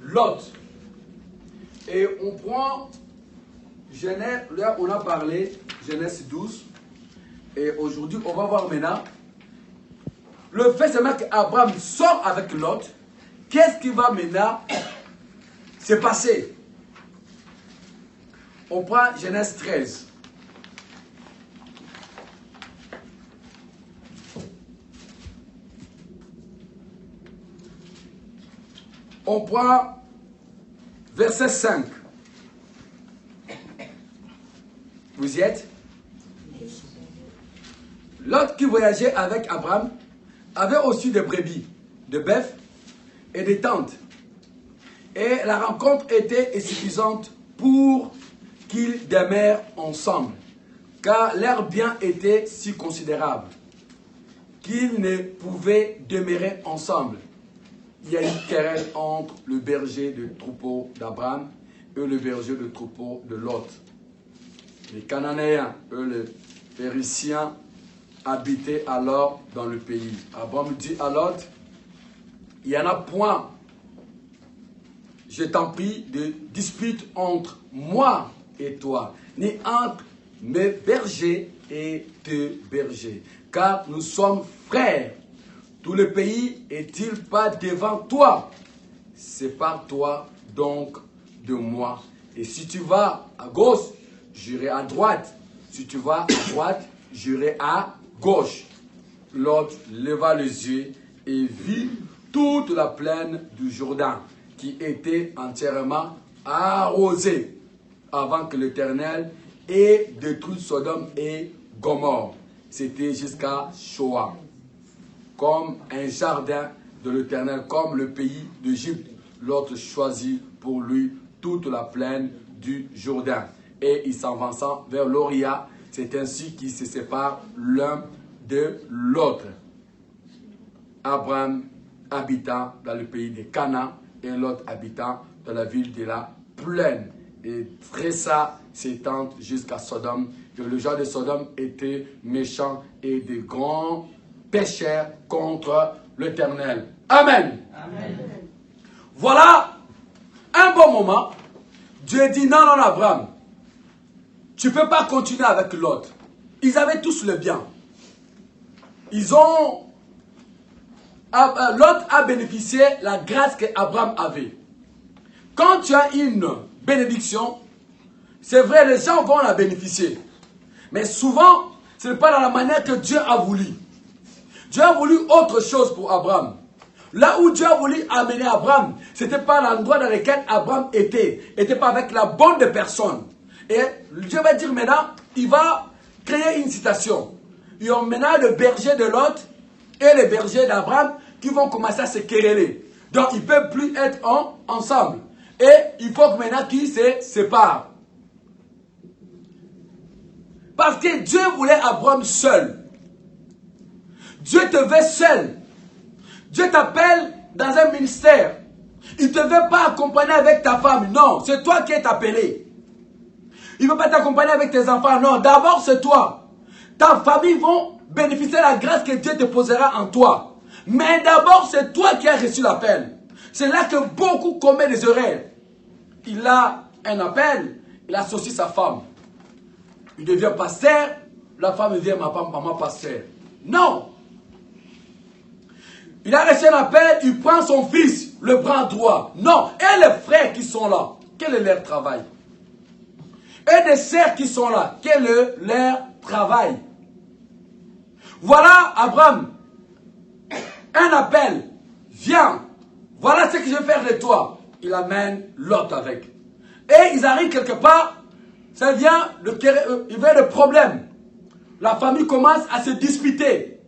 Lot. Et on prend Genèse, là on a parlé, Genèse 12. Et aujourd'hui, on va voir maintenant le fait seulement qu'Abraham sort avec Lot. Qu'est-ce qui va maintenant se passer? On prend Genèse 13. On prend verset 5. Vous y êtes? Lot qui voyageait avec Abraham avait aussi des brebis, de bœufs et des tentes. Et la rencontre était insuffisante pour qu'ils demeurent ensemble, car leurs biens étaient si considérables qu'ils ne pouvaient demeurer ensemble. Il y a une querelle entre le berger de troupeau d'Abraham et le berger de troupeau de Lot. Les Cananéens et les Périciens habitaient alors dans le pays. Abraham dit à Lot, il n'y en a point, je t'en prie, de dispute entre moi et toi, ni entre mes bergers et tes bergers, car nous sommes frères. Tout le pays est-il pas devant toi? Sépare-toi donc de moi. Et si tu vas à gauche, j'irai à droite. Si tu vas à droite, j'irai à gauche. Lot leva les yeux et vit toute la plaine du Jourdain, qui était entièrement arrosée, avant que l'Éternel ait détruit Sodome et Gomorrhe. C'était jusqu'à Shoah. Comme un jardin de l'Éternel, comme le pays d'Égypte, Lot choisit pour lui toute la plaine du Jourdain. Et il s'avançant vers l'Oria, c'est ainsi qu'ils se séparent l'un de l'autre. Abraham habitant dans le pays de Canaan et Lot habitant dans la ville de la plaine. Et dressa ses tentes jusqu'à Sodome. Et le gens de Sodome étaient méchants et de grands péchèrent contre l'Éternel. Amen. Amen. Voilà un bon moment. Dieu dit non, non, Abraham, tu ne peux pas continuer avec l'autre. Ils avaient tous le bien. Lot a bénéficié de la grâce qu'Abraham avait. Quand tu as une bénédiction, c'est vrai, les gens vont la bénéficier. Mais souvent, ce n'est pas dans la manière que Dieu a voulu. Dieu a voulu autre chose pour Abraham. Là où Dieu a voulu amener Abraham, ce n'était pas l'endroit dans lequel Abraham était. Il n'était pas avec la bonne des personnes. Et Dieu va dire maintenant, il va créer une citation. Il y a maintenant le berger de Lot et le berger d'Abraham qui vont commencer à se quereller. Donc ils ne peuvent plus être ensemble. Et il faut que maintenant qu'ils se séparent. Parce que Dieu voulait Abraham seul. Dieu te veut seul. Dieu t'appelle dans un ministère. Il ne te veut pas accompagner avec ta femme. Non, c'est toi qui es appelé. Il ne veut pas t'accompagner avec tes enfants. Non, d'abord c'est toi. Ta famille va bénéficier de la grâce que Dieu te posera en toi. Mais d'abord c'est toi qui as reçu l'appel. C'est là que beaucoup commettent des erreurs. Il a un appel, il associe sa femme. Il devient pasteur, la femme devient maman pasteur. Non. Il a reçu un appel, il prend son fils, le bras droit. Non. Et les frères qui sont là, quel est leur travail? Et des sœurs qui sont là, quel est leur travail? Voilà Abraham, un appel, viens, voilà ce que je vais faire de toi. Il amène Lot avec. Et ils arrivent quelque part, ça vient, il y a des problèmes. La famille commence à se disputer.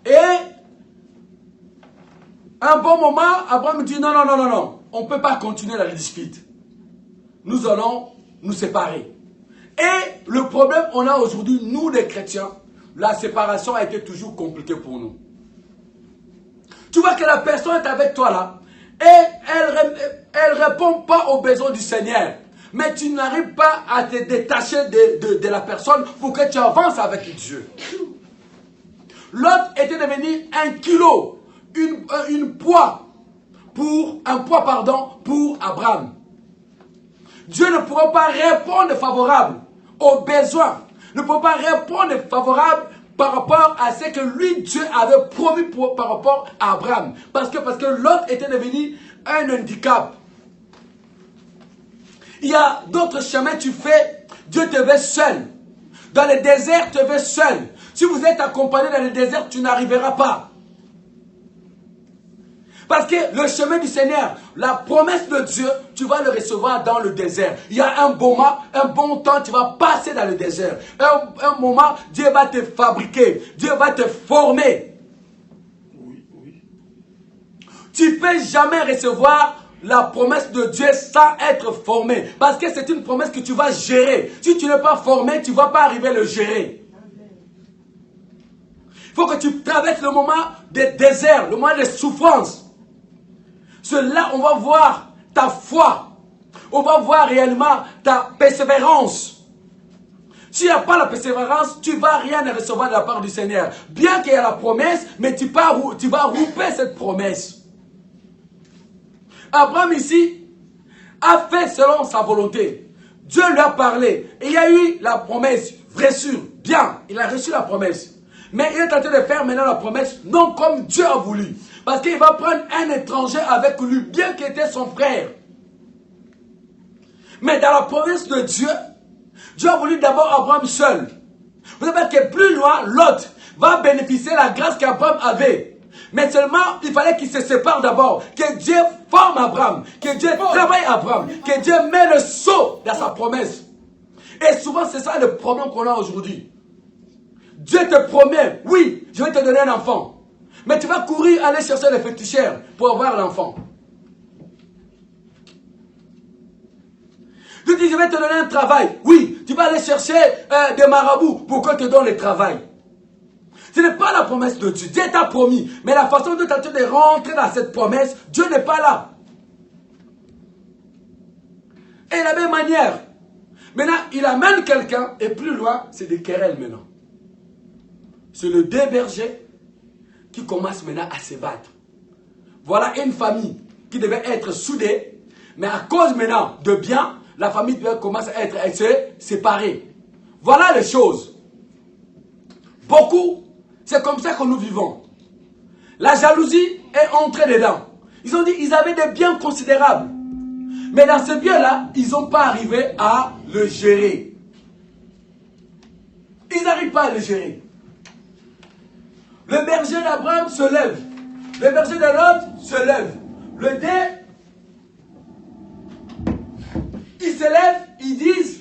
Et un bon moment, Abraham dit non, non, non, non, non, on ne peut pas continuer la dispute. Nous allons nous séparer. Et le problème on a aujourd'hui, nous les chrétiens, la séparation a été toujours compliquée pour nous. Tu vois que la personne est avec toi là, et elle ne répond pas aux besoins du Seigneur. Mais tu n'arrives pas à te détacher de la personne pour que tu avances avec Dieu. L'autre était devenu un kilo, une poids pour Abraham. Dieu ne pourra pas répondre favorable aux besoins, ne pourra pas répondre favorable par rapport à ce que lui, Dieu avait promis par rapport à Abraham. Parce que l'autre était devenu un handicap. Il y a d'autres chemins que tu fais, Dieu te veut seul. Dans le désert, te veut seul. Si vous êtes accompagné dans le désert, tu n'arriveras pas. Parce que le chemin du Seigneur, la promesse de Dieu, tu vas le recevoir dans le désert. Il y a un moment, un bon temps, tu vas passer dans le désert. Un moment, Dieu va te fabriquer. Dieu va te former. Oui, oui. Tu ne peux jamais recevoir la promesse de Dieu sans être formé. Parce que c'est une promesse que tu vas gérer. Si tu n'es pas formé, tu ne vas pas arriver à le gérer. Il faut que tu traverses le moment des déserts, le moment des souffrances. Là, on va voir ta foi. On va voir réellement ta persévérance. S'il n'y a pas la persévérance, tu ne vas rien recevoir de la part du Seigneur. Bien qu'il y ait la promesse, mais tu vas rouper cette promesse. Abraham ici a fait selon sa volonté. Dieu lui a parlé. Et il y a eu la promesse. Vrai sûr, bien, il a reçu la promesse. Mais il est en train de faire maintenant la promesse, non comme Dieu a voulu. Parce qu'il va prendre un étranger avec lui, bien qu'il était son frère. Mais dans la promesse de Dieu, Dieu a voulu d'abord Abraham seul. Vous savez que plus loin, Lot va bénéficier de la grâce qu'Abraham avait. Mais seulement, il fallait qu'il se sépare d'abord. Que Dieu forme Abraham. Que Dieu travaille Abraham. Que Dieu met le sceau dans sa promesse. Et souvent, c'est ça le problème qu'on a aujourd'hui. Dieu te promet, oui, je vais te donner un enfant. Mais tu vas courir aller chercher les féticheurs pour avoir l'enfant. Dieu dit, je vais te donner un travail. Oui, tu vas aller chercher des marabouts pour qu'on te donne le travail. Ce n'est pas la promesse de Dieu. Dieu t'a promis. Mais la façon de tenter de rentrer dans cette promesse, Dieu n'est pas là. Et de la même manière, maintenant, il amène quelqu'un, et plus loin, c'est des querelles maintenant. C'est le deux bergers qui commence maintenant à se battre. Voilà une famille qui devait être soudée, mais à cause maintenant de bien, la famille commence à être séparée. Voilà les choses. Beaucoup, c'est comme ça que nous vivons. La jalousie est entrée dedans. Ils ont dit qu'ils avaient des biens considérables. Mais dans ce bien-là, ils n'ont pas arrivé à le gérer. Ils n'arrivent pas à le gérer. Le berger d'Abraham se lève. Le berger de Lot se lève. Le dé, ils se lèvent, ils disent,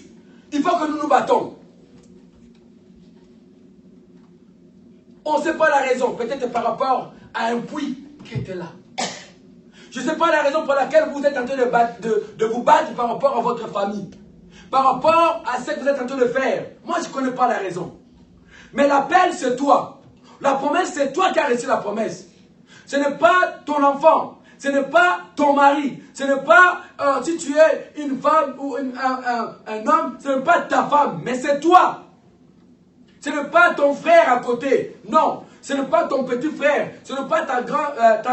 il faut que nous nous battons. On ne sait pas la raison, peut-être par rapport à un puits qui était là. Je ne sais pas la raison pour laquelle vous êtes en train de vous battre par rapport à votre famille. Par rapport à ce que vous êtes en train de faire. Moi, je ne connais pas la raison. Mais l'appel, c'est toi. La promesse, c'est toi qui as reçu la promesse. Ce n'est pas ton enfant. Ce n'est pas ton mari. Ce n'est pas si tu es une femme ou un homme. Ce n'est pas ta femme. Mais c'est toi. Ce n'est pas ton frère à côté. Non. Ce n'est pas ton petit frère. Ce n'est pas ta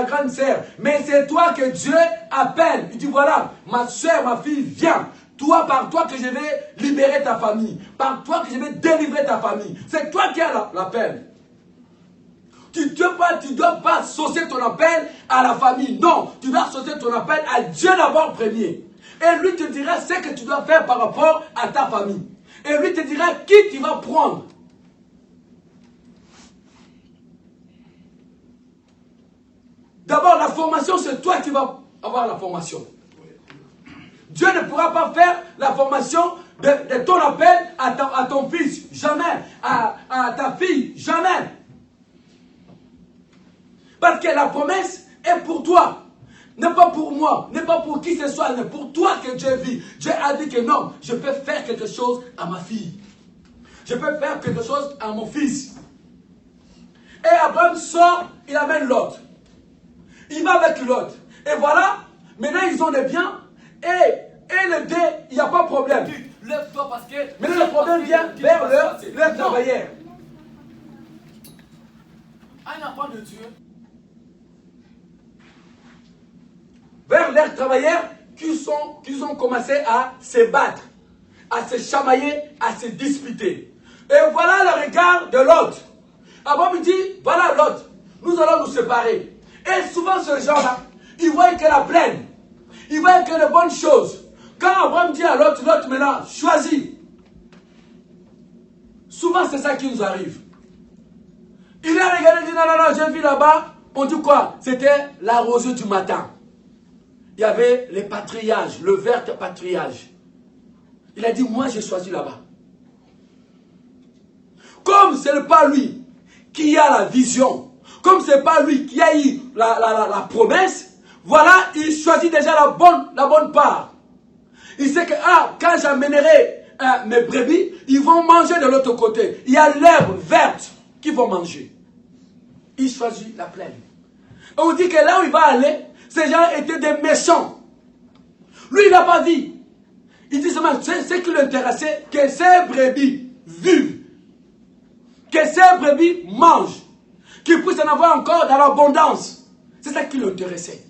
grande sœur. Mais c'est toi que Dieu appelle. Il dit voilà, ma soeur, ma fille, viens. Toi, par toi que je vais libérer ta famille. Par toi que je vais délivrer ta famille. C'est toi qui as l'appel. Tu ne dois pas associer ton appel à la famille. Non, tu dois associer ton appel à Dieu d'abord premier. Et lui te dira ce que tu dois faire par rapport à ta famille. Et lui te dira qui tu vas prendre. D'abord, la formation, c'est toi qui vas avoir la formation. Dieu ne pourra pas faire la formation de ton appel à ton fils. Jamais. À ta fille. Jamais. Parce que la promesse est pour toi. N'est pas pour moi. N'est pas pour qui que ce soit. Mais pour toi que Dieu vit. Dieu a dit que non. Je peux faire quelque chose à ma fille. Je peux faire quelque chose à mon fils. Et Abraham sort. Il amène Lot. Il va avec Lot. Et voilà. Maintenant ils ont des biens. Et le dé, il n'y a pas de problème. Lève-toi parce que... Maintenant le problème vient vers le travailleur. Un enfant de Dieu vers leurs travailleurs qui ont commencé à se battre, à se chamailler, à se disputer. Et voilà le regard de Lot. Abraham dit, voilà Lot, nous allons nous séparer. Et souvent ces gens-là, ils voient que la plaine, ils voient que de bonnes choses. Quand Abraham dit à Lot, Lot maintenant, choisis. Souvent c'est ça qui nous arrive. Il a regardé et dit, non, non, non, j'ai vu là-bas, on dit quoi? C'était la rosée du matin. Il y avait les patriages, le vert patriage. Il a dit, moi j'ai choisi là-bas. Comme ce n'est pas lui qui a la vision, comme ce n'est pas lui qui a eu la promesse, voilà, il choisit déjà la bonne part. Il sait que, quand j'amènerai mes brebis, ils vont manger de l'autre côté. Il y a l'herbe verte qu'ils vont manger. Il choisit la plaine. On dit que là où il va aller, ces gens étaient des méchants. Lui, il n'a pas vu. Il dit seulement, ce qui l'intéressait, que ces brebis vivent. Que ces brebis mangent. Qu'ils puissent en avoir encore dans l'abondance. C'est ça qui l'intéressait.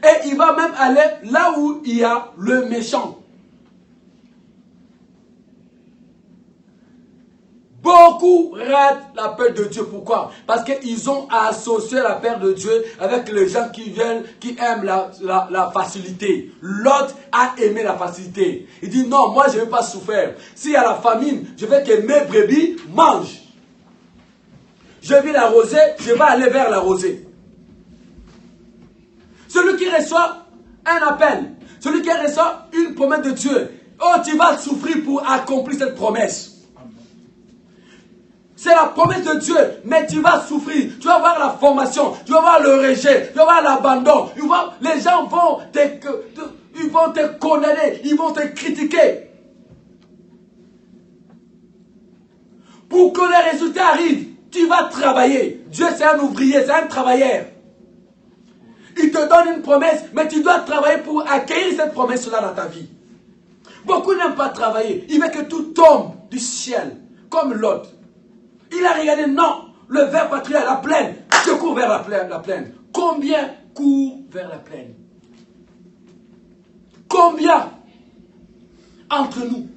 Et il va même aller là où il y a le méchant. Beaucoup ratent la paix de Dieu. Pourquoi? Parce qu'ils ont associé la paix de Dieu avec les gens qui aiment la facilité. Lot a aimé la facilité. Il dit non, moi je ne vais pas souffrir. S'il y a la famine, je veux que mes brebis mangent. Je vis la rosée, je vais aller vers la rosée. Celui qui reçoit un appel, celui qui reçoit une promesse de Dieu, oh, tu vas souffrir pour accomplir cette promesse. C'est la promesse de Dieu, mais tu vas souffrir. Tu vas voir la formation, tu vas voir le rejet, tu vas voir l'abandon. Les gens vont te condamner, ils vont te critiquer. Pour que les résultats arrivent, tu vas travailler. Dieu, c'est un ouvrier, c'est un travailleur. Il te donne une promesse, mais tu dois travailler pour accueillir cette promesse-là dans ta vie. Beaucoup n'aiment pas travailler. Ils veulent que tout tombe du ciel, comme l'autre. Il a regardé, non, le vert patriarcal, la plaine, je cours vers la plaine. Combien courent vers la plaine? Combien entre nous?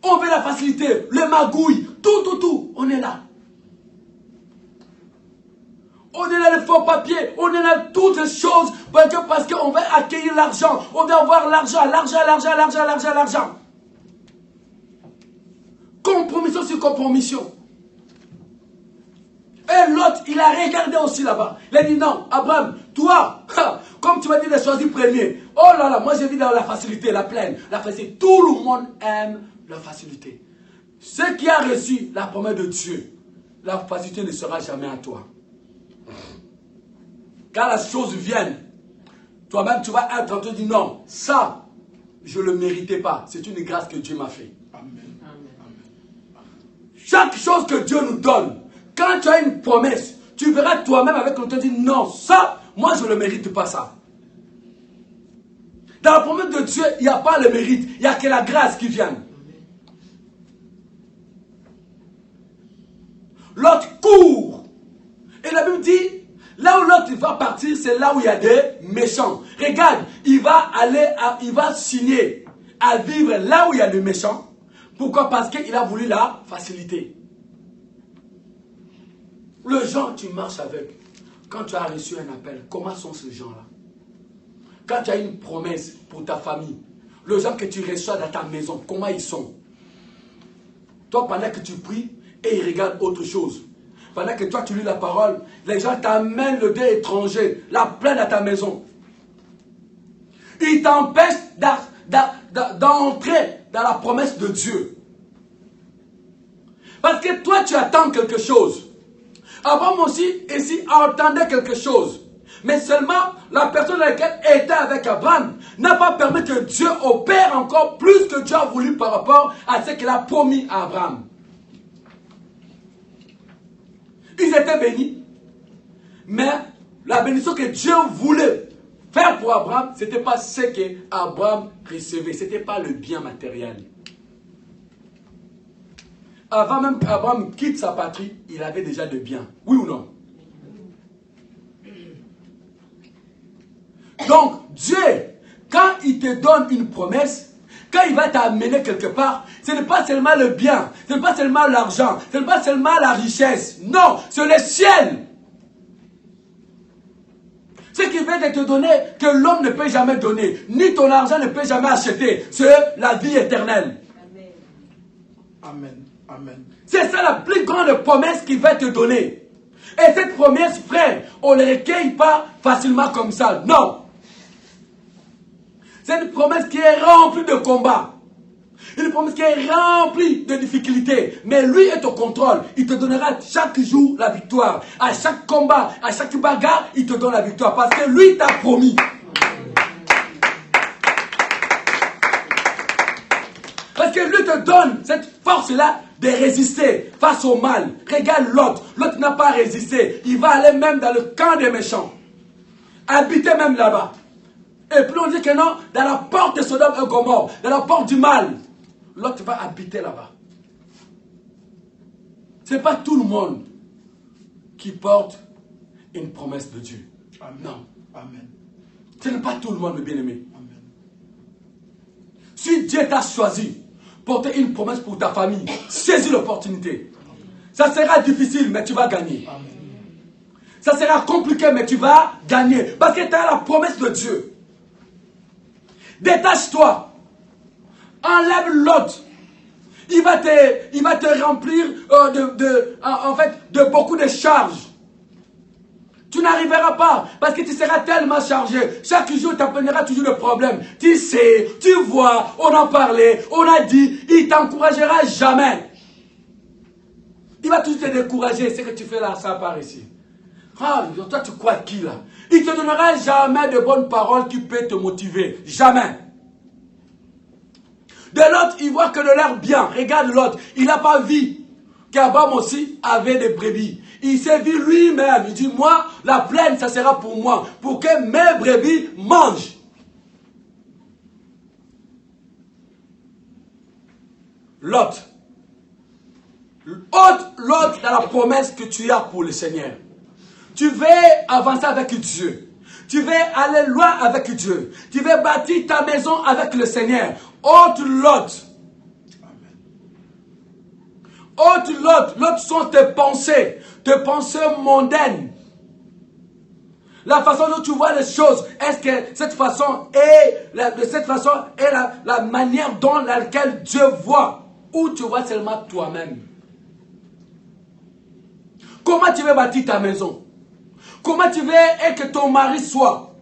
On veut la facilité, le magouille, tout, on est là. On est là, les faux papiers, on est là, toutes les choses, parce qu'on veut accueillir l'argent, on veut avoir l'argent. Compromission sur compromission. Et l'autre, il a regardé aussi là-bas. Il a dit non, Abraham, toi, comme tu m'as dit de choisir premier. Oh là là, moi je vis dans la facilité, la plaine. La facilité. Tout le monde aime la facilité. Ceux qui a reçu la promesse de Dieu, la facilité ne sera jamais à toi. Quand la chose vienne, toi-même tu vas être en train de dire non, ça, je ne le méritais pas. C'est une grâce que Dieu m'a fait. Amen. Chaque chose que Dieu nous donne, quand tu as une promesse, tu verras toi-même avec le temps dire non, ça, moi je ne mérite pas ça. Dans la promesse de Dieu, il n'y a pas le mérite, il n'y a que la grâce qui vient. L'autre court. Et la Bible dit, là où l'autre va partir, c'est là où il y a des méchants. Regarde, il va signer à vivre là où il y a des méchants. Pourquoi? Parce qu'il a voulu la facilité. Le gens tu marches avec, quand tu as reçu un appel, comment sont ces gens-là? Quand tu as une promesse pour ta famille, les gens que tu reçois dans ta maison, comment ils sont? Toi, pendant que tu pries, et ils regardent autre chose. Pendant que toi, tu lis la parole, les gens t'amènent le dé étranger, la plaine à ta maison. Ils t'empêchent d'entrer dans la promesse de Dieu. Parce que toi, tu attends quelque chose. Abraham aussi, ici, attendait quelque chose. Mais seulement, la personne avec laquelle était avec Abraham n'a pas permis que Dieu opère encore plus que Dieu a voulu par rapport à ce qu'il a promis à Abraham. Ils étaient bénis. Mais la bénédiction que Dieu voulait faire pour Abraham, ce n'était pas ce qu'Abraham recevait. Ce n'était pas le bien matériel. Avant même qu'Abraham quitte sa patrie, il avait déjà de biens. Oui ou non? Donc, Dieu, quand il te donne une promesse, quand il va t'amener quelque part, ce n'est pas seulement le bien, ce n'est pas seulement l'argent, ce n'est pas seulement la richesse. Non, c'est le ciel. Ce qui va te donner, que l'homme ne peut jamais donner, ni ton argent ne peut jamais acheter, c'est la vie éternelle. Amen. Amen. C'est ça la plus grande promesse qu'il va te donner. Et cette promesse, frère, on ne recueille pas facilement comme ça. Non. C'est une promesse qui est remplie de combats. Une promesse qui est remplie de difficultés. Mais lui est au contrôle. Il te donnera chaque jour la victoire. À chaque combat, à chaque bagarre, il te donne la victoire. Parce que lui t'a promis. Parce que lui te donne cette force-là de résister face au mal. Regarde l'autre. L'autre n'a pas résisté. Il va aller même dans le camp des méchants. Habiter même là-bas. Et puis on dit que non, dans la porte de Sodome et Gomorrhe, dans la porte du mal, l'autre va habiter là-bas. Ce n'est pas tout le monde qui porte une promesse de Dieu. Amen. Non. Amen. Ce n'est pas tout le monde, mes bien-aimés. Amen. Si Dieu t'a choisi pour porter une promesse pour ta famille, saisis l'opportunité. Ça sera difficile, mais tu vas gagner. Amen. Ça sera compliqué, mais tu vas gagner. Parce que tu as la promesse de Dieu. Détache-toi. Enlève l'autre. Il va te remplir de beaucoup de charges. Tu n'arriveras pas parce que tu seras tellement chargé. Chaque jour, tu apprenneras toujours le problème. Tu sais, tu vois, on en parlait, on a dit, il ne t'encouragera jamais. Il va toujours te décourager. Ce que tu fais là, ça part ici. Ah, toi, tu crois qui là? Il ne te donnera jamais de bonnes paroles qui peuvent te motiver. Jamais. De l'autre, il voit que de l'air bien. Regarde l'autre. Il n'a pas vu qu'Abraham aussi avait des brebis. Il s'est vu lui-même. Il dit, moi, la plaine, ça sera pour moi. Pour que mes brebis mangent. L'autre. Ôte l'autre dans la promesse que tu as pour le Seigneur. Tu veux avancer avec Dieu. Tu veux aller loin avec Dieu. Tu veux bâtir ta maison avec le Seigneur. Ôte l'autre. Ôte l'autre. L'autre sont tes pensées mondaines. La façon dont tu vois les choses, est-ce que cette façon est la manière dont laquelle Dieu voit, ou tu vois seulement toi-même? Comment tu veux bâtir ta maison? Comment tu veux que ton mari soit?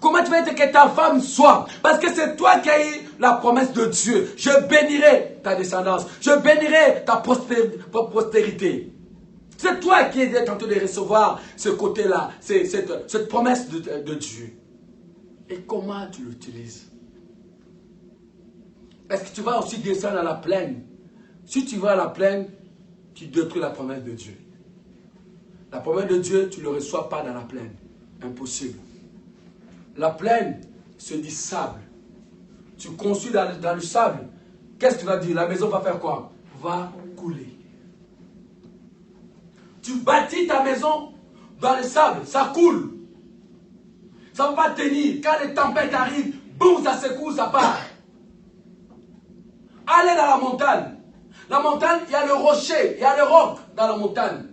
Comment tu veux que ta femme soit? Parce que c'est toi qui as eu la promesse de Dieu. Je bénirai ta descendance. Je bénirai ta postérité. C'est toi qui es en train de recevoir ce côté-là, cette promesse de Dieu. Et comment tu l'utilises? Est-ce que tu vas aussi descendre à la plaine? Si tu vas à la plaine, tu détruis la promesse de Dieu. La promesse de Dieu, tu ne le reçois pas dans la plaine. Impossible. La plaine se dit sable. Tu construis dans le sable. Qu'est-ce que tu vas dire? La maison va faire quoi? Va couler. Tu bâtis ta maison dans le sable. Ça coule. Ça ne va pas tenir. Quand les tempêtes arrivent, boum, ça secoue, ça part. Allez dans la montagne. La montagne, il y a le rocher, il y a le roc dans la montagne.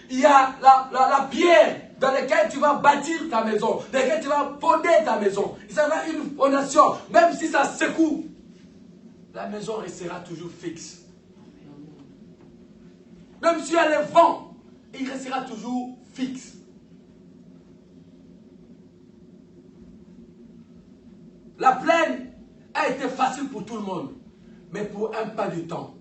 Il y a la pierre dans laquelle tu vas bâtir ta maison, dans laquelle tu vas fonder ta maison. Il sera une fondation. Même si ça secoue, la maison restera toujours fixe. Même s'il y a le vent, il restera toujours fixe. La plaine a été facile pour tout le monde, mais pour un pas du temps.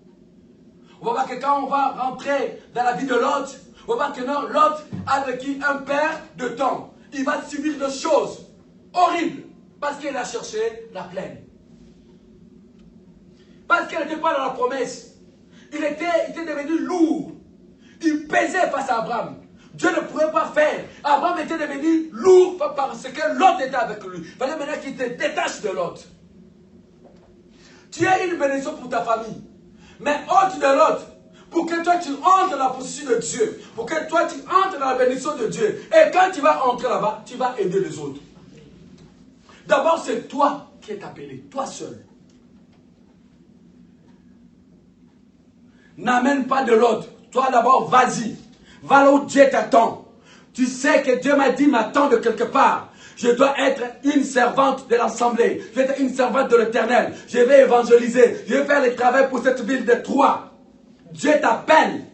On va voir que quand on va rentrer dans la vie de l'autre, on va voir que non, l'autre a vécu un père de temps. Il va subir des choses horribles parce qu'il a cherché la plaine. Parce qu'il n'était pas dans la promesse. Il était devenu lourd. Il pesait face à Abraham. Dieu ne pouvait pas faire. Abraham était devenu lourd parce que l'autre était avec lui. Il fallait maintenant qu'il te détache de l'autre. Tu as une bénédiction pour ta famille. Mais ôte de l'autre. Pour que toi tu entres dans la position de Dieu. Pour que toi tu entres dans la bénédiction de Dieu. Et quand tu vas entrer là-bas, tu vas aider les autres. D'abord, c'est toi qui es appelé, toi seul. N'amène pas de l'autre. Toi d'abord, vas-y. Va là où Dieu t'attend. Tu sais que Dieu m'a dit, m'attend de quelque part. Je dois être une servante de l'Assemblée. Je vais être une servante de l'Éternel. Je vais évangéliser. Je vais faire le travail pour cette ville de Troyes. Dieu t'appelle.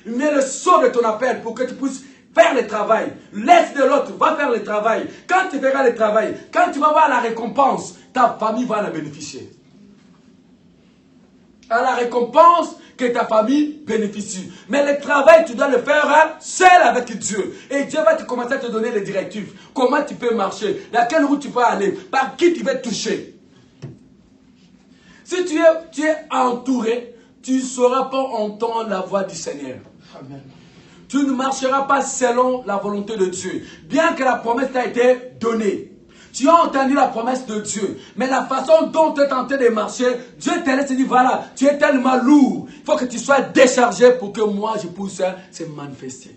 Mets le sceau de ton appel pour que tu puisses faire le travail. Laisse de l'autre, va faire le travail. Quand tu feras le travail, quand tu vas voir la récompense, ta famille va en bénéficier. À la récompense que ta famille bénéficie. Mais le travail, tu dois le faire seul avec Dieu. Et Dieu va te commencer à te donner les directives. Comment tu peux marcher, dans quelle route tu peux aller, par qui tu vas toucher. Si tu es entouré, tu ne sauras pas entendre la voix du Seigneur. Amen. Tu ne marcheras pas selon la volonté de Dieu. Bien que la promesse t'a été donnée. Tu as entendu la promesse de Dieu. Mais la façon dont tu es tenté de marcher, Dieu te laisse et dit, voilà, tu es tellement lourd. Il faut que tu sois déchargé pour que moi, je puisse se manifester.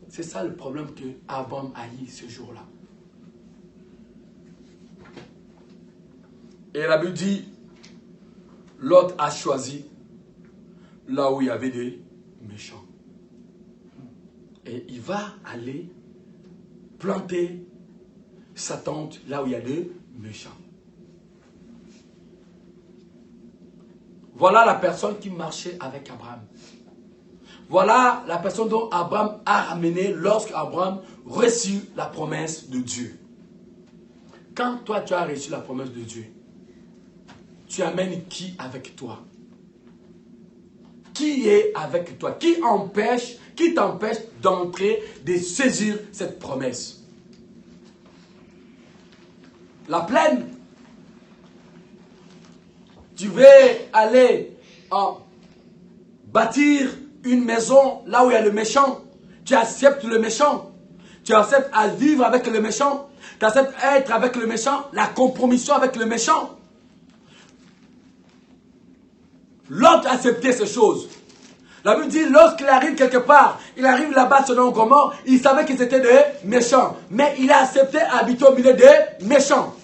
C'est ça le problème que Abraham a eu ce jour-là. Et la Bible dit, Lot a choisi là où il y avait des méchants. Et il va aller planter sa tente là où il y a des méchants. Voilà la personne qui marchait avec Abraham. Voilà la personne dont Abraham a ramené lorsque Abraham reçut la promesse de Dieu. Quand toi tu as reçu la promesse de Dieu, tu amènes qui avec toi? Qui est avec toi? Qui t'empêche d'entrer, de saisir cette promesse? La plaine. Tu veux aller bâtir une maison là où il y a le méchant. Tu acceptes le méchant. Tu acceptes à vivre avec le méchant. Tu acceptes à être avec le méchant. La compromission avec le méchant. L'autre acceptait ces choses. La Bible dit, lorsqu'il arrive quelque part, il arrive là-bas selon Gomorrhe, il savait que c'était des méchants. Mais il a accepté d'habiter au milieu des méchants.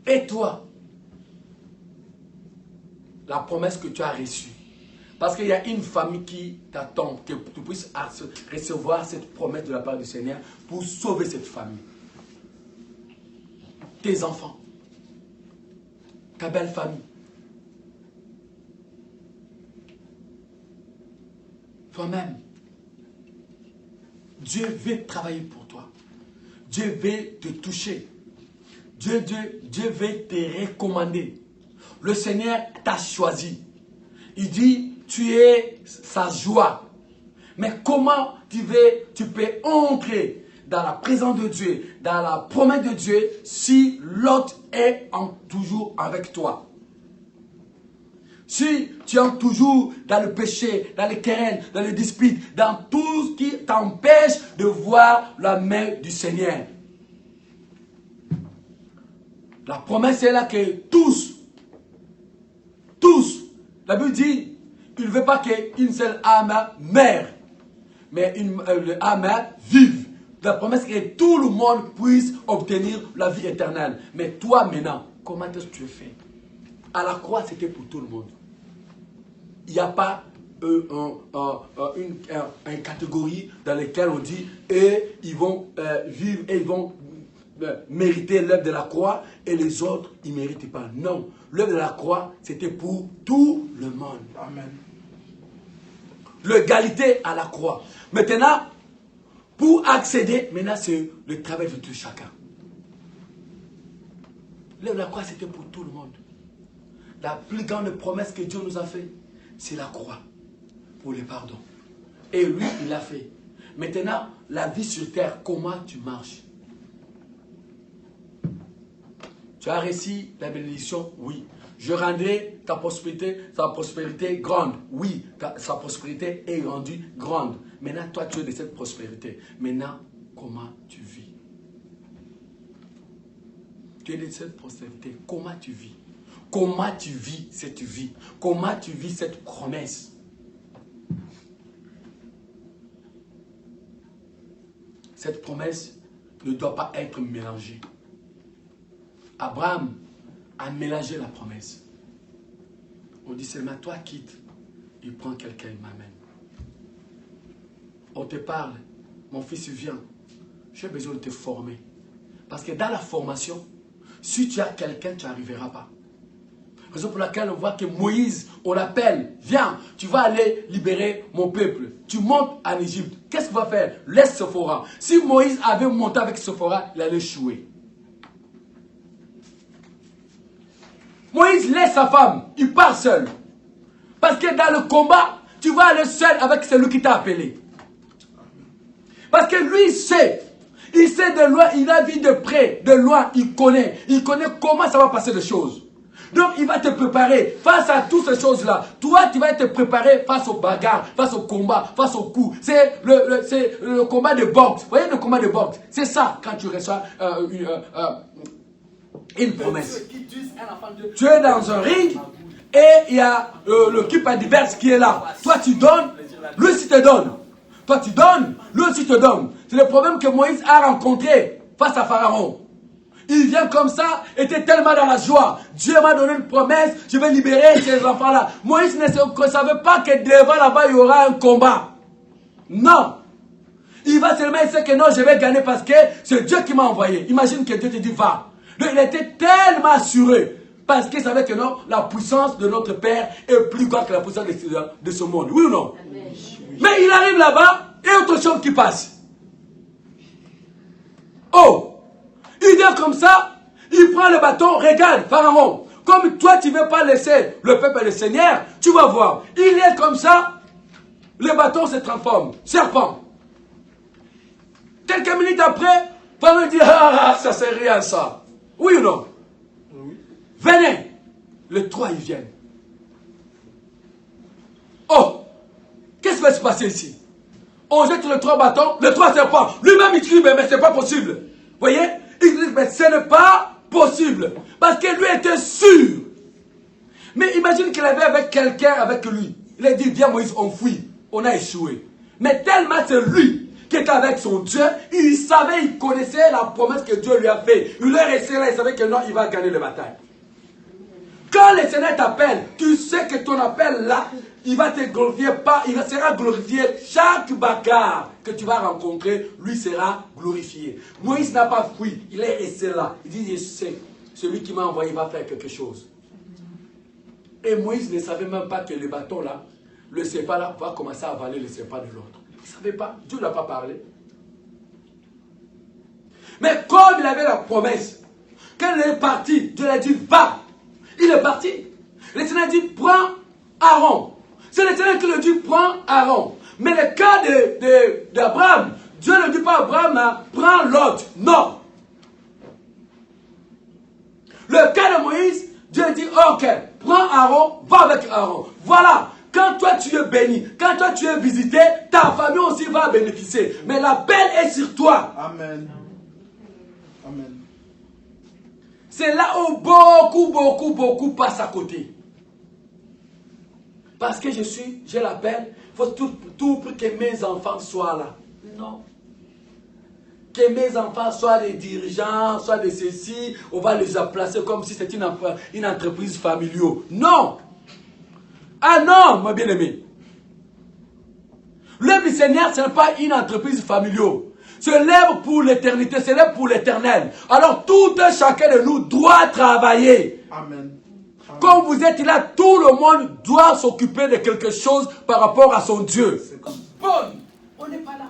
Et toi, la promesse que tu as reçue, parce qu'il y a une famille qui t'attend, que tu puisses recevoir cette promesse de la part du Seigneur pour sauver cette famille. Tes enfants, ta belle famille. Toi-même, Dieu veut travailler pour toi. Dieu veut te toucher. Dieu veut te recommander. Le Seigneur t'a choisi. Il dit, tu es sa joie. Mais comment tu peux entrer dans la présence de Dieu, dans la promesse de Dieu, si l'autre est toujours avec toi? Si tu es toujours dans le péché, dans les querelles, dans les disputes, dans tout ce qui t'empêche de voir la main du Seigneur. La promesse est là que tous, la Bible dit, il ne veut pas qu'une seule âme meure, mais une âme vive. La promesse est que tout le monde puisse obtenir la vie éternelle. Mais toi maintenant, comment est-ce que tu es fait? À la croix, c'était pour tout le monde. Il n'y a pas une catégorie dans laquelle on dit et ils vont vivre et ils vont mériter l'œuvre de la croix et les autres, ils ne méritent pas. Non, l'œuvre de la croix, c'était pour tout le monde. Amen. L'égalité à la croix. Maintenant, pour accéder, maintenant c'est le travail de tout chacun. L'œuvre de la croix, c'était pour tout le monde. La plus grande promesse que Dieu nous a faite, c'est la croix pour le pardon. Et lui, il l'a fait. Maintenant, la vie sur terre, comment tu marches? Tu as reçu la bénédiction? Oui. Je rendrai ta prospérité grande. Oui, sa prospérité est rendue grande. Maintenant, toi, tu es de cette prospérité. Maintenant, comment tu vis? Tu es de cette prospérité. Comment tu vis? Comment tu vis cette vie? Comment tu vis cette promesse? Cette promesse ne doit pas être mélangé. Abraham a mélangé la promesse. On dit seulement, toi quitte. Il prend quelqu'un, il m'amène. On te parle, mon fils vient. J'ai besoin de te former. Parce que dans la formation, si tu as quelqu'un, tu n'arriveras pas. Raison pour laquelle on voit que Moïse, on l'appelle, viens, tu vas aller libérer mon peuple. Tu montes en Égypte. Qu'est-ce qu'il va faire? Laisse Sephora. Si Moïse avait monté avec Sephora, il allait échouer. Moïse laisse sa femme, il part seul. Parce que dans le combat, tu vas aller seul avec celui qui t'a appelé. Parce que lui, il sait de loin, il a vu de près, de loin, il connaît comment ça va passer les choses. Donc, il va te préparer face à toutes ces choses-là. Toi, tu vas te préparer face aux bagarres, face au combat, face aux coups. C'est le combat de boxe. Vous voyez le combat de boxe? C'est ça, quand tu reçois une promesse. Tu es dans un ring et il y a l'équipe adverse qui est là. Toi, tu donnes, lui aussi te donne. Toi, tu donnes, lui aussi te donne. C'est le problème que Moïse a rencontré face à Pharaon. Il vient comme ça, était tellement dans la joie. Dieu m'a donné une promesse, je vais libérer ces enfants-là. Moïse ne savait pas que devant là-bas, il y aura un combat. Non. Il va seulement essayer que non, je vais gagner parce que c'est Dieu qui m'a envoyé. Imagine que Dieu te dit, va. Donc, il était tellement assuré. Parce qu'il savait que non, la puissance de notre Père est plus grande que la puissance de ce monde. Oui ou non? Amen. Mais il arrive là-bas et autre chose qui passe. Oh! Il vient comme ça, il prend le bâton, regarde, Pharaon. Comme toi, tu ne veux pas laisser le peuple et le Seigneur, tu vas voir. Il est comme ça, le bâton se transforme, serpent. Quelques minutes après, Pharaon dit, ah, ça c'est rien ça. Oui ou non? Oui. Venez. Les trois, ils viennent. Oh, qu'est-ce qui va se passer ici? On jette les trois bâtons, les trois serpents. Lui-même, il crie, mais ce n'est pas possible. Vous voyez? Il dit, mais ce n'est pas possible. Parce que lui était sûr. Mais imagine qu'il avait avec quelqu'un avec lui. Il a dit, viens Moïse, on fuit. On a échoué. Mais tellement c'est lui qui était avec son Dieu, il savait, il connaissait la promesse que Dieu lui a faite. Il est resté là, il savait que non, il va gagner la bataille. Quand le Seigneur t'appelle, tu sais que ton appel là, il va te glorifier pas, il sera glorifié. Chaque bagarre que tu vas rencontrer, lui sera glorifié. Moïse n'a pas fui, il est resté là. Il dit, je sais, celui qui m'a envoyé va faire quelque chose. Et Moïse ne savait même pas que le bâton là, le serpent là, va commencer à avaler le serpent de l'autre. Il ne savait pas, Dieu n'a pas parlé. Mais comme il avait la promesse, quand il est parti, Dieu lui a dit, va. Il est parti. Le Seigneur dit, prends Aaron. C'est le Seigneur qui le dit, prends Aaron. Mais le cas d'Abraham, Dieu ne dit pas à Abraham, prends l'autre. Non. Le cas de Moïse, Dieu dit, ok, prends Aaron, va avec Aaron. Voilà. Quand toi tu es béni, quand toi tu es visité, ta famille aussi va bénéficier. Mais l'appel est sur toi. Amen. Amen. C'est là où beaucoup passent à côté. Parce que j'ai l'appel, il faut tout pour que mes enfants soient là. Non. Que mes enfants soient des dirigeants, soient des ceci, on va les placer comme si c'était une entreprise familiale. Non. Ah non, mon bien-aimé. L'œuvre du Seigneur, ce n'est pas une entreprise familiale. C'est l'œuvre pour l'éternité, c'est l'œuvre pour l'éternel. Alors tout un chacun de nous doit travailler. Amen. Amen. Comme vous êtes là, tout le monde doit s'occuper de quelque chose par rapport à son Dieu. Bon, on n'est pas là.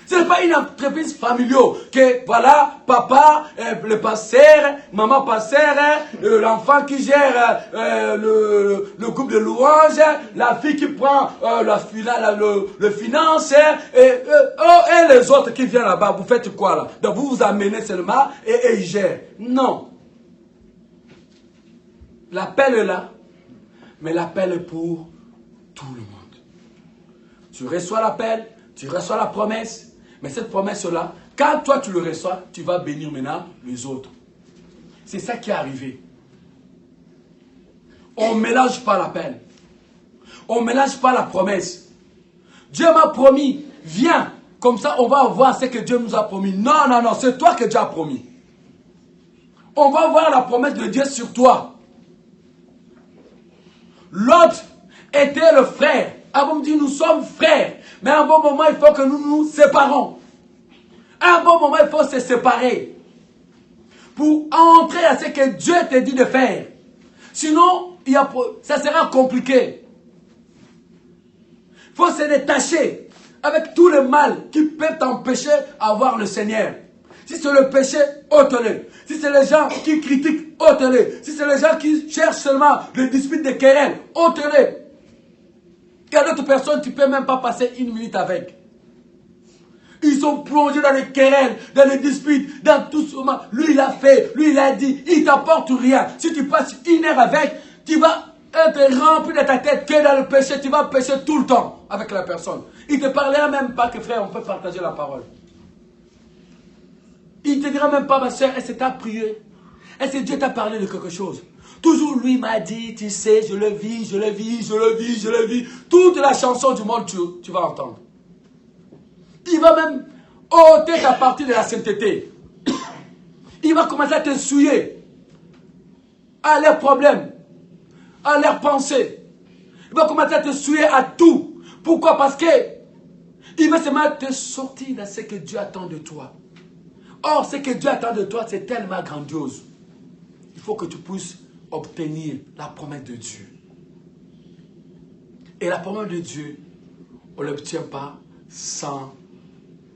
Ce n'est pas une entreprise familiale que voilà, papa, le pasteur, maman pasteur, l'enfant qui gère le groupe de louanges, la fille qui prend le finance, et les autres qui viennent là-bas. Vous faites quoi là? Donc vous vous amenez seulement et ils gèrent. Non. L'appel est là, mais l'appel est pour tout le monde. Tu reçois l'appel, tu reçois la promesse. Mais cette promesse-là, quand toi tu le reçois, tu vas bénir maintenant les autres. C'est ça qui est arrivé. On ne mélange pas l'appel. On ne mélange pas la promesse. Dieu m'a promis, viens, Comme ça, on va voir ce que Dieu nous a promis. Non, non, non, c'est toi que Dieu a promis. On va voir la promesse de Dieu sur toi. L'autre était le frère. Avant me dit, nous sommes frères. Mais à un bon moment, il faut que nous nous séparons. À un bon moment, il faut se séparer. Pour entrer à ce que Dieu te dit de faire. Sinon, ça sera compliqué. Il faut se détacher avec tout le mal qui peut t'empêcher d'avoir le Seigneur. Si c'est le péché, ôte-le. Si c'est les gens qui critiquent, ôte-le. Si c'est les gens qui cherchent seulement des disputes, des querelles, ôte-le. Il y a d'autres personnes, tu ne peux même pas passer une minute avec. Ils sont plongés dans les querelles, dans les disputes, dans tout ce moment. Lui, il a fait, lui, il a dit, il ne t'apporte rien. Si tu passes une heure avec, tu vas être rempli de ta tête que dans le péché. Tu vas pécher tout le temps avec la personne. Il ne te parlera même pas que frère, on peut partager la parole. Il ne te dira même pas, ma soeur, est-ce que tu as prié? Est-ce que Dieu t'a parlé de quelque chose? Toujours lui m'a dit, tu sais, je le vis, je le vis, je le vis, je le vis. Toute la chanson du monde, tu vas entendre. Il va même ôter ta partie de la sainteté. Il va commencer à te souiller à leurs problèmes, à leurs pensées. Il va commencer à te souiller à tout. Pourquoi? Parce que il va seulement te sortir de ce que Dieu attend de toi. Or, ce que Dieu attend de toi, c'est tellement grandiose. Il faut que tu puisses obtenir la promesse de Dieu. Et la promesse de Dieu, on ne l'obtient pas sans...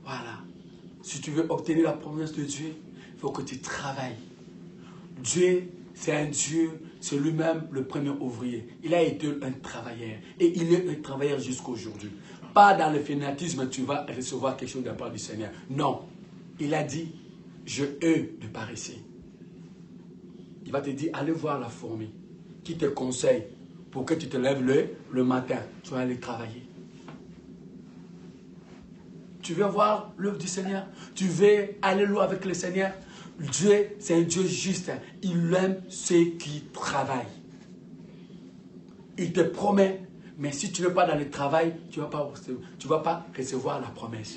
Voilà. Si tu veux obtenir la promesse de Dieu, il faut que tu travailles. Dieu, c'est un Dieu, c'est lui-même le premier ouvrier. Il a été un travailleur. Et il est un travailleur jusqu'à aujourd'hui. Pas dans le fanatisme, tu vas recevoir quelque chose de la part du Seigneur. Non. Il a dit, je hais de paresser. Il va te dire, allez voir la fourmi qui te conseille pour que tu te lèves le matin. Tu vas aller travailler. Tu veux voir l'œuvre du Seigneur? Tu veux aller loin avec le Seigneur? Dieu, c'est un Dieu juste. Il aime ceux qui travaillent. Il te promet, mais si tu n'es pas dans le travail, tu ne vas pas recevoir la promesse.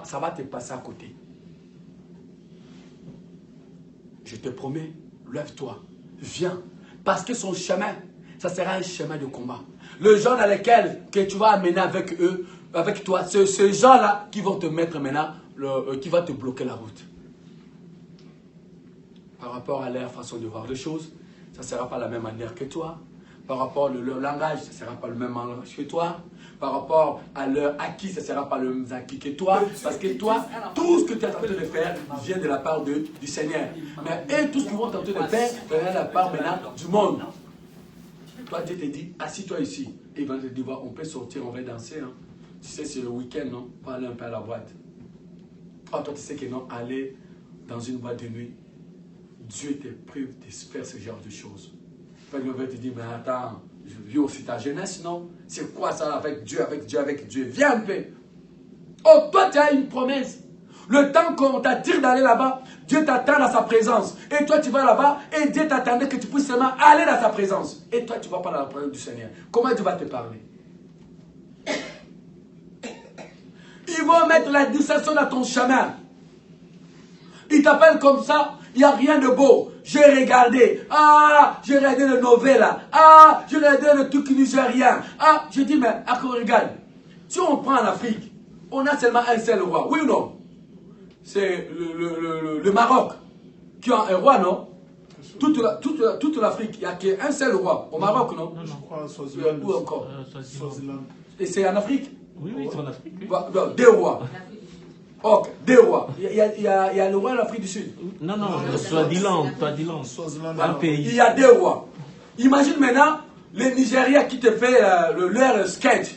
Ça va te passer à côté. Je te promets, lève-toi, viens. Parce que son chemin, ça sera un chemin de combat. Le gens dans lequel que tu vas amener avec eux, avec toi, c'est ces gens-là qui vont te mettre maintenant, qui vont te bloquer la route. Par rapport à leur façon de voir les choses, ça ne sera pas la même manière que toi. Par rapport à leur langage, ça ne sera pas le même langage que toi. Par rapport à leur acquis, ça ne sera pas le même acquis que toi. Parce que toi, tout ce que tu es en train de faire vient de la part du Seigneur. Mais eux, tout ce qu'ils vont tenter de faire vient de la part maintenant du monde. Toi, Dieu te dit, assis-toi ici. Et il va te dire, on peut sortir, on va danser. Hein. Tu sais, c'est le week-end, non? Pour aller un peu à la boîte. Oh, toi, tu sais que non, aller dans une boîte de nuit, Dieu te prive de faire ce genre de choses. Fait que va te dire, mais attends, je vis aussi ta jeunesse, non? C'est quoi ça avec Dieu, avec Dieu, avec Dieu? Viens un peu. Oh, toi, tu as une promesse. Le temps qu'on t'attire d'aller là-bas, Dieu t'attend dans sa présence. Et toi, tu vas là-bas et Dieu t'attendait que tu puisses seulement aller dans sa présence. Et toi, tu ne vas pas dans la présence du Seigneur. Comment Dieu va te parler? Ils vont mettre la distraction dans ton chemin. Ils t'appellent comme ça. Il n'y a rien de beau. J'ai regardé. Ah, j'ai regardé le novella. Ah, j'ai regardé le truc nigérien. Ah, j'ai dit, mais regarde. Si on prend en Afrique, on a seulement un seul roi. Oui ou non? C'est le Maroc qui a un roi, non? Toute l'Afrique, il n'y a qu'un seul roi. Au Maroc, non? Je crois Swaziland. Où encore? Swaziland. Et c'est en Afrique? Oui, c'est en Afrique. Oui. Deux rois. Ok, deux rois. Il y a le roi de l'Afrique du Sud. Non, Swaziland. Swaziland. Un pays. Il y a deux rois. Imagine maintenant le Nigeria qui te fait leur sketch.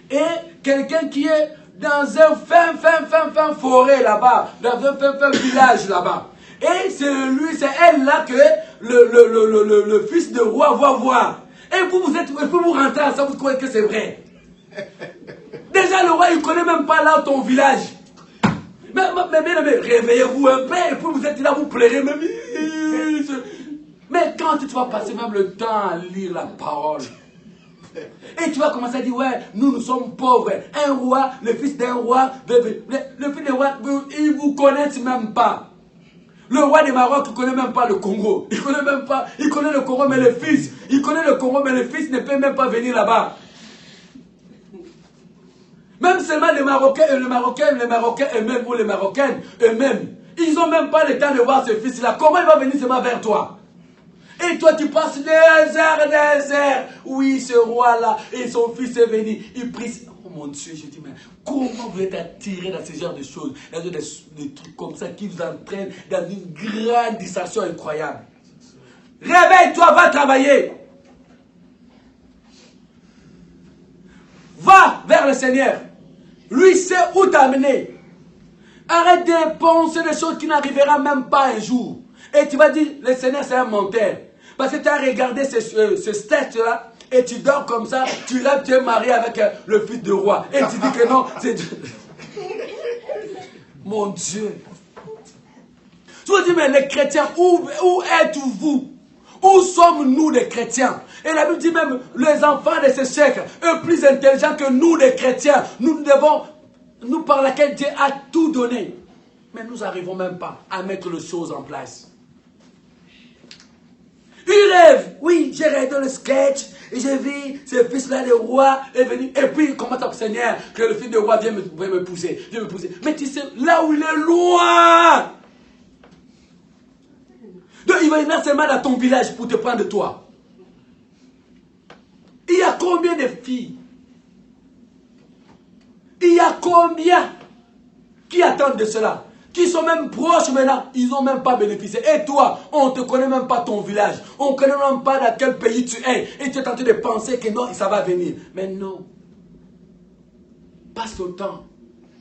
Et quelqu'un qui est dans un fin forêt là-bas, dans un fin village là-bas. Et c'est elle là que le fils de roi va voir. Et vous rentrez ensemble, vous croyez que c'est vrai. Déjà le roi, il ne connaît même pas là ton village. Mais réveillez-vous un peu, et puis vous êtes là, vous pleurez même. Mais quand tu vas passer même le temps à lire la parole, Et tu vas commencer à dire, ouais, nous sommes pauvres. Un roi, le fils d'un roi, le fils d'un roi, ils ne vous connaissent même pas. Le roi du Maroc ne connaît même pas le Congo. Il connaît même pas, il connaît le Congo, mais le fils, il connaît le Congo, mais le fils ne peut même pas venir là-bas. Même seulement les Marocains eux-mêmes, ou les Marocaines eux-mêmes, ils n'ont même pas le temps de voir ce fils-là. Comment il va venir seulement vers toi? Et toi, tu passes des heures. Oui, ce roi-là, et son fils est venu. Il prie. Oh mon Dieu, je dis, mais comment vous êtes attirés dans ce genre de choses, dans des trucs comme ça qui vous entraînent dans une grande distraction incroyable? Réveille-toi, va travailler. Va vers le Seigneur. Lui sait où t'amener. Arrête de penser des choses qui n'arriveront même pas un jour. Et tu vas dire, le Seigneur c'est un menteur. Parce que tu as regardé ce sketch-là, et tu dors comme ça, tu rêves, tu es marié avec le fils de roi. Et tu dis que non, c'est Dieu. Mon Dieu. Tu vas dire, mais les chrétiens, où êtes-vous? Où sommes-nous les chrétiens? Et la Bible dit même, les enfants de ce siècle, eux plus intelligents que nous les chrétiens, nous par laquelle Dieu a tout donné. Mais nous n'arrivons même pas à mettre les choses en place. Il rêve, oui, j'ai regardé le sketch, et j'ai vu ce fils-là, le roi, est venu, et puis il commence à dire, Seigneur, que le fils de roi vienne me pousser, Mais tu sais, là où il est loin, donc il va venir seulement dans ton village pour te prendre de toi. Il y a combien de filles? Il y a combien qui attendent de cela? Qui sont même proches maintenant, ils n'ont même pas bénéficié. Et toi, on ne te connaît même pas ton village. On ne connaît même pas dans quel pays tu es. Et tu es en train de penser que non, ça va venir. Mais non. Passe ton temps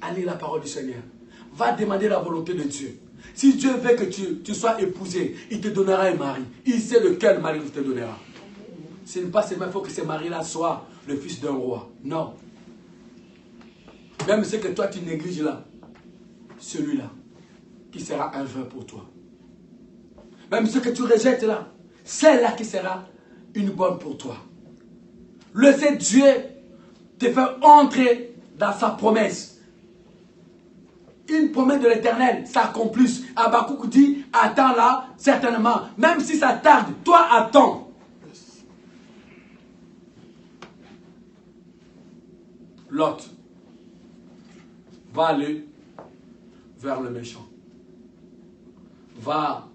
à lire la parole du Seigneur. Va demander la volonté de Dieu. Si Dieu veut que tu sois épousé, il te donnera un mari. Il sait lequel mari il te donnera. Ce n'est pas seulement il faut que ce mari-là soit le fils d'un roi. Non. Même ce que toi tu négliges là, celui-là, qui sera un vin pour toi. Même ce que tu rejettes là, celle-là qui sera une bonne pour toi. Laissez Dieu te faire entrer dans sa promesse. Une promesse de l'Éternel s'accomplisse. Habakkuk dit, attends là, certainement. Même si ça tarde, toi attends. Lot va aller vers le méchant. Va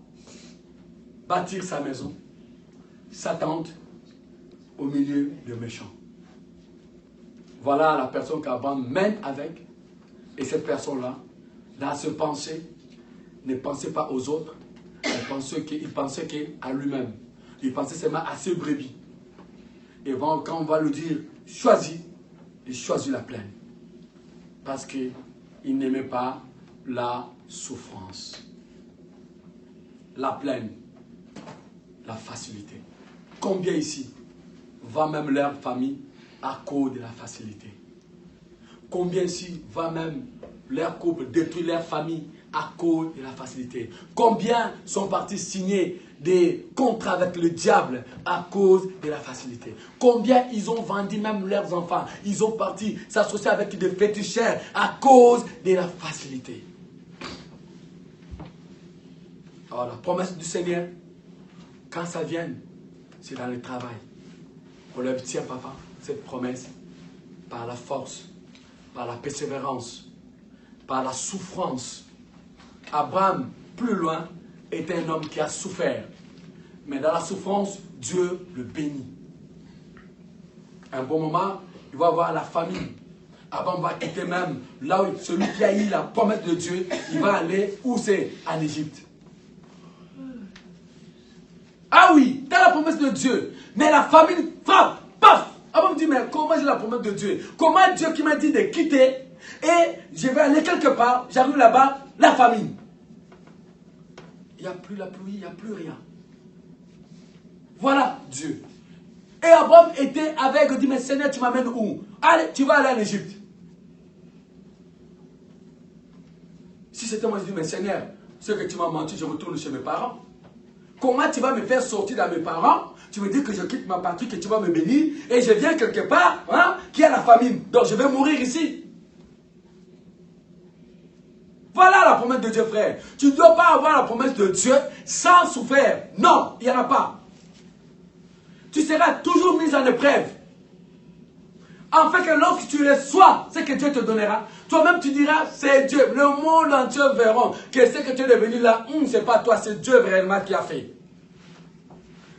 bâtir sa maison, sa tente au milieu des méchants. Voilà la personne qu'Abraham mène avec. Et cette personne-là, dans ses pensées, ne pensait pas aux autres. Il pensait qu'à lui-même. Il pensait seulement à ses brebis. Et quand on va lui dire, choisis, il choisit la plaine. Parce qu'il n'aimait pas la souffrance. La plaine, la facilité. Combien ici va même leur famille à cause de la facilité? Combien ici va même leur couple détruire leur famille à cause de la facilité? Combien sont partis signer des contrats avec le diable à cause de la facilité? Combien ils ont vendu même leurs enfants? Ils ont parti s'associer avec des féticheurs à cause de la facilité. Alors la promesse du Seigneur, quand ça vient, c'est dans le travail. On l'obtient, papa, cette promesse, par la force, par la persévérance, par la souffrance. Abraham, plus loin, est un homme qui a souffert. Mais dans la souffrance, Dieu le bénit. Un bon moment, il va avoir la famille. Abraham va quitter même là où celui qui a eu la promesse de Dieu, il va aller où c'est? En Égypte. Ah oui, tu as la promesse de Dieu. Mais la famille frappe, paf. Abraham dit, mais comment j'ai la promesse de Dieu? Comment Dieu qui m'a dit de quitter et je vais aller quelque part, j'arrive là-bas, la famille. Il n'y a plus la pluie, il n'y a plus rien. Voilà Dieu. Et Abraham était avec, il dit, mais Seigneur, tu m'amènes où? Allez, tu vas aller en Égypte. Si c'était moi, je dis, mais Seigneur, ce que tu m'as menti, je retourne chez mes parents. Comment tu vas me faire sortir de mes parents? Tu me dis que je quitte ma patrie, que tu vas me bénir, et je viens quelque part, hein, qui a la famine. Donc je vais mourir ici. Voilà la promesse de Dieu, frère. Tu ne dois pas avoir la promesse de Dieu sans souffrir. Non, il n'y en a pas. Tu seras toujours mis en épreuve. En fait, que lorsque tu reçois ce que Dieu te donnera, toi-même tu diras, c'est Dieu. Le monde entier verront que ce que tu es devenu là, ce n'est pas toi, c'est Dieu réellement qui a fait.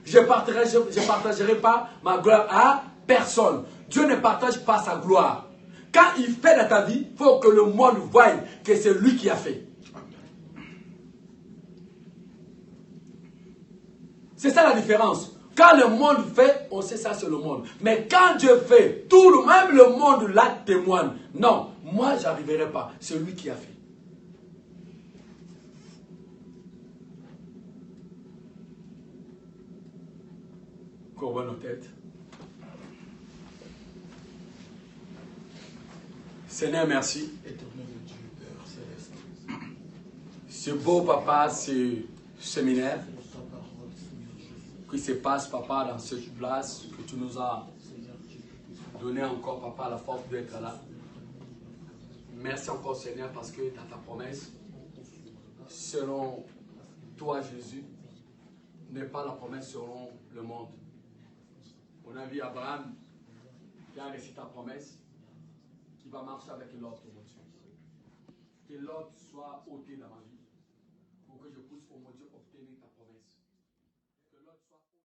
Je ne partagerai pas ma gloire à personne. Dieu ne partage pas sa gloire. Quand il fait dans ta vie, il faut que le monde voie que c'est lui qui a fait. C'est ça la différence. Quand le monde fait, on sait ça c'est le monde. Mais quand Dieu fait, même le monde là témoigne. Non, moi j'arriverai pas. C'est lui qui a fait. Courbons nos têtes. Seigneur, merci. Ce beau papa, ce séminaire qui se passe, papa, dans cette place que tu nous as donné encore, papa, la force d'être là. Merci encore, Seigneur, parce que dans ta promesse, selon toi, Jésus, n'est pas la promesse selon le monde. On a vu Abraham qui a reçu ta promesse, qui va marcher avec l'autre, mon Dieu. Que l'autre soit ôté dans ma vie.